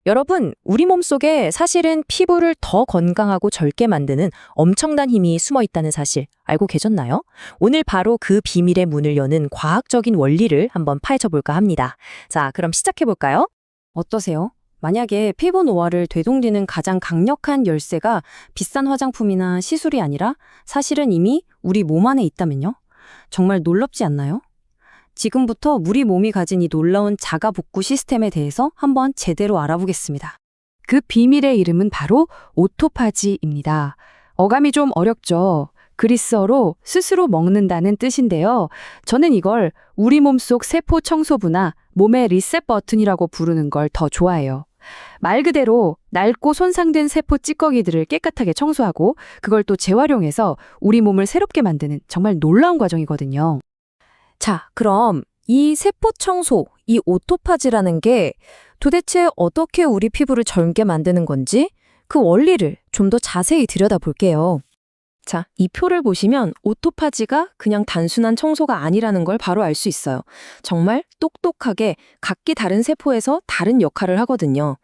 여러분, 우리 몸속에 사실은 피부를 더 건강하고 젊게 만드는 엄청난 힘이 숨어 있다는 사실 알고 계셨나요? 오늘 바로 그 비밀의 문을 여는 과학적인 원리를 한번 파헤쳐 볼까 합니다. 자, 그럼 시작해 볼까요? 어떠세요? 만약에 피부 노화를 되돌리는 가장 강력한 열쇠가 비싼 화장품이나 시술이 아니라 사실은 이미 우리 몸 안에 있다면요? 정말 놀랍지 않나요? 지금부터 우리 몸이 가진 이 놀라운 자가 복구 시스템에 대해서 한번 제대로 알아보겠습니다. 그 비밀의 이름은 바로 오토파지입니다. 어감이 좀 어렵죠? 그리스어로 스스로 먹는다는 뜻인데요. 저는 이걸 우리 몸속 세포 청소부나 몸의 리셋 버튼이라고 부르는 걸 더 좋아해요. 말 그대로 낡고 손상된 세포 찌꺼기들을 깨끗하게 청소하고 그걸 또 재활용해서 우리 몸을 새롭게 만드는 정말 놀라운 과정이거든요. 자, 그럼 이 세포 청소, 이 오토파지라는 게 도대체 어떻게 우리 피부를 젊게 만드는 건지 그 원리를 좀 더 자세히 들여다볼게요. 자, 이 표를 보시면 오토파지가 그냥 단순한 청소가 아니라는 걸 바로 알 수 있어요. 정말 똑똑하게 각기 다른 세포에서 다른 역할을 하거든요.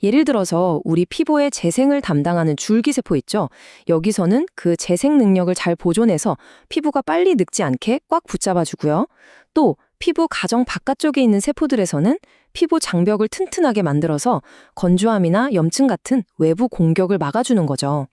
예를 들어서 우리 피부의 재생을 담당하는 줄기세포 있죠? 여기서는 그 재생 능력을 잘 보존해서 피부가 빨리 늙지 않게 꽉 붙잡아주고요. 또 피부 가정 바깥쪽에 있는 세포들에서는 피부 장벽을 튼튼하게 만들어서 건조함이나 염증 같은 외부 공격을 막아주는 거죠.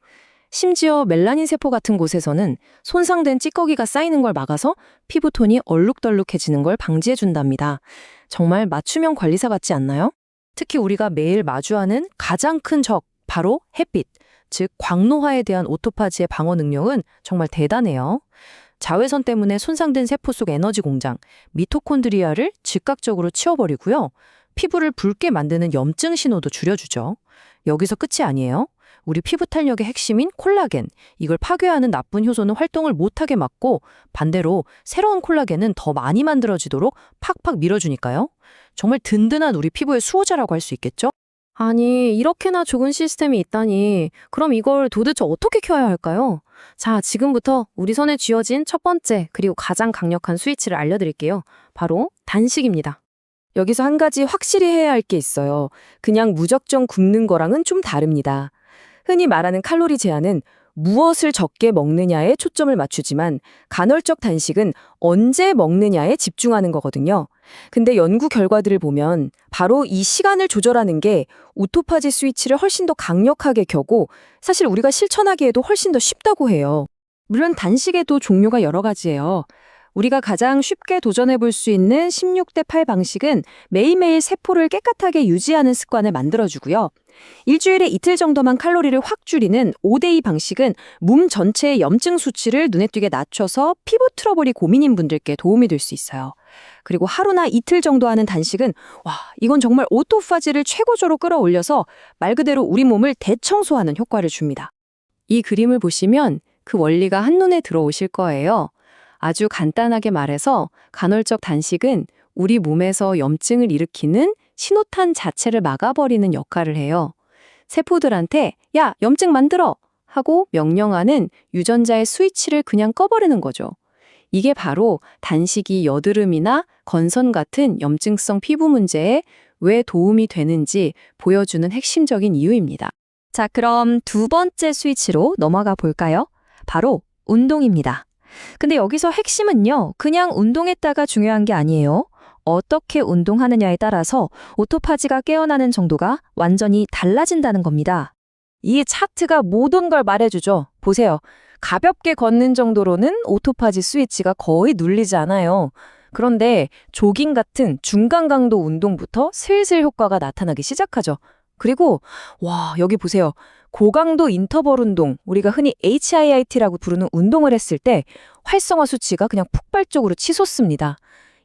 심지어 멜라닌 세포 같은 곳에서는 손상된 찌꺼기가 쌓이는 걸 막아서 피부톤이 얼룩덜룩해지는 걸 방지해준답니다. 정말 맞춤형 관리사 같지 않나요? 특히 우리가 매일 마주하는 가장 큰 적, 바로 햇빛, 즉 광노화에 대한 오토파지의 방어 능력은 정말 대단해요. 자외선 때문에 손상된 세포 속 에너지 공장, 미토콘드리아를 즉각적으로 치워버리고요. 피부를 붉게 만드는 염증 신호도 줄여주죠. 여기서 끝이 아니에요. 우리 피부 탄력의 핵심인 콜라겐, 이걸 파괴하는 나쁜 효소는 활동을 못하게 막고 반대로 새로운 콜라겐은 더 많이 만들어지도록 팍팍 밀어주니까요. 정말 든든한 우리 피부의 수호자라고 할 수 있겠죠? 아니, 이렇게나 좋은 시스템이 있다니 그럼 이걸 도대체 어떻게 켜야 할까요? 자, 지금부터 우리 손에 쥐어진 첫 번째 그리고 가장 강력한 스위치를 알려드릴게요. 바로 단식입니다. 여기서 한 가지 확실히 해야 할 게 있어요. 그냥 무작정 굶는 거랑은 좀 다릅니다. 흔히 말하는 칼로리 제한은 무엇을 적게 먹느냐에 초점을 맞추지만 간헐적 단식은 언제 먹느냐에 집중하는 거거든요. 근데 연구 결과들을 보면 바로 이 시간을 조절하는 게 오토파지 스위치를 훨씬 더 강력하게 켜고 사실 우리가 실천하기에도 훨씬 더 쉽다고 해요. 물론 단식에도 종류가 여러 가지예요. 우리가 가장 쉽게 도전해 볼 수 있는 16대8 방식은 매일매일 세포를 깨끗하게 유지하는 습관을 만들어주고요. 일주일에 이틀 정도만 칼로리를 확 줄이는 5대2 방식은 몸 전체의 염증 수치를 눈에 띄게 낮춰서 피부 트러블이 고민인 분들께 도움이 될 수 있어요. 그리고 하루나 이틀 정도 하는 단식은 이건 정말 오토파지를 최고조로 끌어올려서 말 그대로 우리 몸을 대청소하는 효과를 줍니다. 이 그림을 보시면 그 원리가 한눈에 들어오실 거예요. 아주 간단하게 말해서 간헐적 단식은 우리 몸에서 염증을 일으키는 신호탄 자체를 막아버리는 역할을 해요. 세포들한테 야, 염증 만들어! 하고 명령하는 유전자의 스위치를 그냥 꺼버리는 거죠. 이게 바로 단식이 여드름이나 건선 같은 염증성 피부 문제에 왜 도움이 되는지 보여주는 핵심적인 이유입니다. 자, 그럼 두 번째 스위치로 넘어가 볼까요? 바로 운동입니다. 근데 여기서 핵심은요, 그냥 운동했다가 중요한 게 아니에요. 어떻게 운동하느냐에 따라서 오토파지가 깨어나는 정도가 완전히 달라진다는 겁니다. 이 차트가 모든 걸 말해주죠. 보세요. 가볍게 걷는 정도로는 오토파지 스위치가 거의 눌리지 않아요. 그런데 조깅 같은 중간 강도 운동부터 슬슬 효과가 나타나기 시작하죠. 그리고 여기 보세요. 고강도 인터벌 운동, 우리가 흔히 HIIT라고 부르는 운동을 했을 때 활성화 수치가 그냥 폭발적으로 치솟습니다.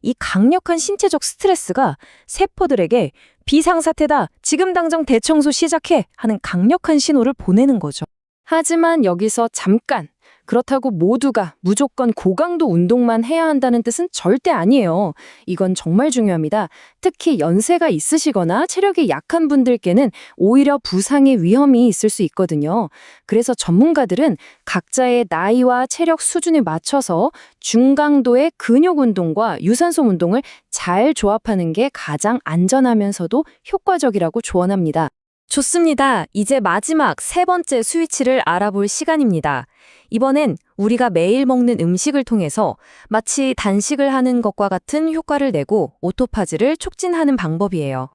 이 강력한 신체적 스트레스가 세포들에게 비상사태다, 지금 당장 대청소 시작해 하는 강력한 신호를 보내는 거죠. 하지만 여기서 잠깐 그렇다고 모두가 무조건 고강도 운동만 해야 한다는 뜻은 절대 아니에요. 이건 정말 중요합니다. 특히 연세가 있으시거나 체력이 약한 분들께는 오히려 부상의 위험이 있을 수 있거든요. 그래서 전문가들은 각자의 나이와 체력 수준에 맞춰서 중강도의 근육 운동과 유산소 운동을 잘 조합하는 게 가장 안전하면서도 효과적이라고 조언합니다. 좋습니다. 이제 마지막 세 번째 스위치를 알아볼 시간입니다. 이번엔 우리가 매일 먹는 음식을 통해서 마치 단식을 하는 것과 같은 효과를 내고 오토파지를 촉진하는 방법이에요.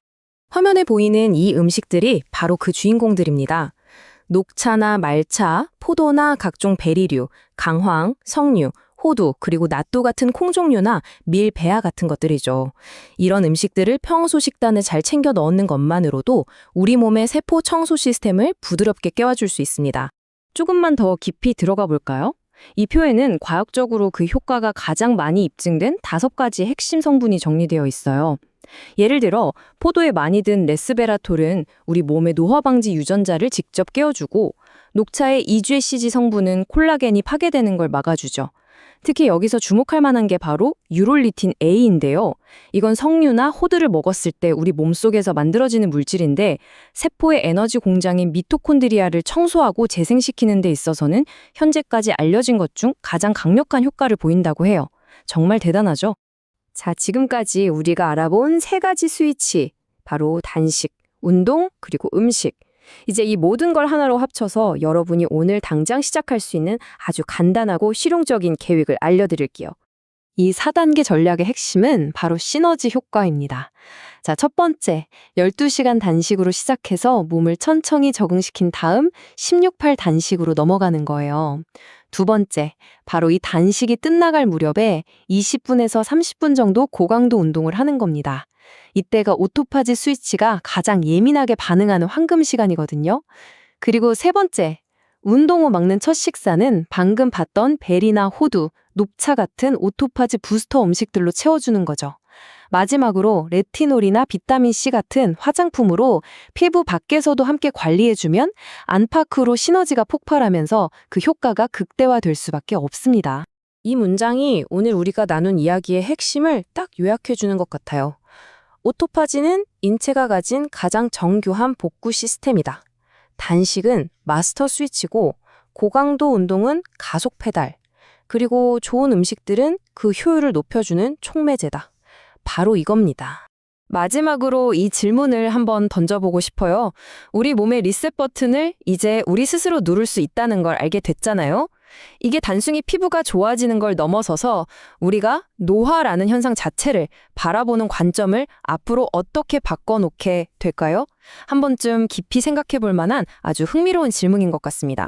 화면에 보이는 이 음식들이 바로 그 주인공들입니다. 녹차나 말차, 포도나 각종 베리류, 강황, 석류, 호두, 그리고 낫또 같은 콩 종류나 밀, 배아 같은 것들이죠. 이런 음식들을 평소 식단에 잘 챙겨 넣는 것만으로도 우리 몸의 세포 청소 시스템을 부드럽게 깨워줄 수 있습니다. 조금만 더 깊이 들어가 볼까요? 이 표에는 과학적으로 그 효과가 가장 많이 입증된 5가지 핵심 성분이 정리되어 있어요. 예를 들어 포도에 많이 든 레스베라톨은 우리 몸의 노화 방지 유전자를 직접 깨워주고, 녹차의 이주에시지 성분은 콜라겐이 파괴되는 걸 막아주죠. 특히 여기서 주목할 만한 게 바로 유롤리틴 A인데요. 이건 석류나 호두를 먹었을 때 우리 몸속에서 만들어지는 물질인데, 세포의 에너지 공장인 미토콘드리아를 청소하고 재생시키는 데 있어서는 현재까지 알려진 것 중 가장 강력한 효과를 보인다고 해요. 정말 대단하죠? 자, 지금까지 우리가 알아본 3가지 스위치, 바로 단식, 운동, 그리고 음식. 이제 이 모든 걸 하나로 합쳐서 여러분이 오늘 당장 시작할 수 있는 아주 간단하고 실용적인 계획을 알려드릴게요. 이 4단계 전략의 핵심은 바로 시너지 효과입니다. 자, 첫 번째, 12시간 단식으로 시작해서 몸을 천천히 적응시킨 다음 16-8 단식으로 넘어가는 거예요. 두 번째, 바로 이 단식이 끝나갈 무렵에 20분에서 30분 정도 고강도 운동을 하는 겁니다. 이때가 오토파지 스위치가 가장 예민하게 반응하는 황금 시간이거든요. 그리고 세 번째, 운동 후 먹는 첫 식사는 방금 봤던 베리나 호두, 녹차 같은 오토파지 부스터 음식들로 채워주는 거죠. 마지막으로 레티놀이나 비타민C 같은 화장품으로 피부 밖에서도 함께 관리해주면 안팎으로 시너지가 폭발하면서 그 효과가 극대화될 수밖에 없습니다. 이 문장이 오늘 우리가 나눈 이야기의 핵심을 딱 요약해주는 것 같아요. 오토파지는 인체가 가진 가장 정교한 복구 시스템이다. 단식은 마스터 스위치고, 고강도 운동은 가속 페달, 그리고 좋은 음식들은 그 효율을 높여주는 촉매제다. 바로 이겁니다. 마지막으로 이 질문을 한번 던져보고 싶어요. 우리 몸의 리셋 버튼을 이제 우리 스스로 누를 수 있다는 걸 알게 됐잖아요. 이게 단순히 피부가 좋아지는 걸 넘어서서 우리가 노화라는 현상 자체를 바라보는 관점을 앞으로 어떻게 바꿔놓게 될까요? 한 번쯤 깊이 생각해 볼 만한 아주 흥미로운 질문인 것 같습니다.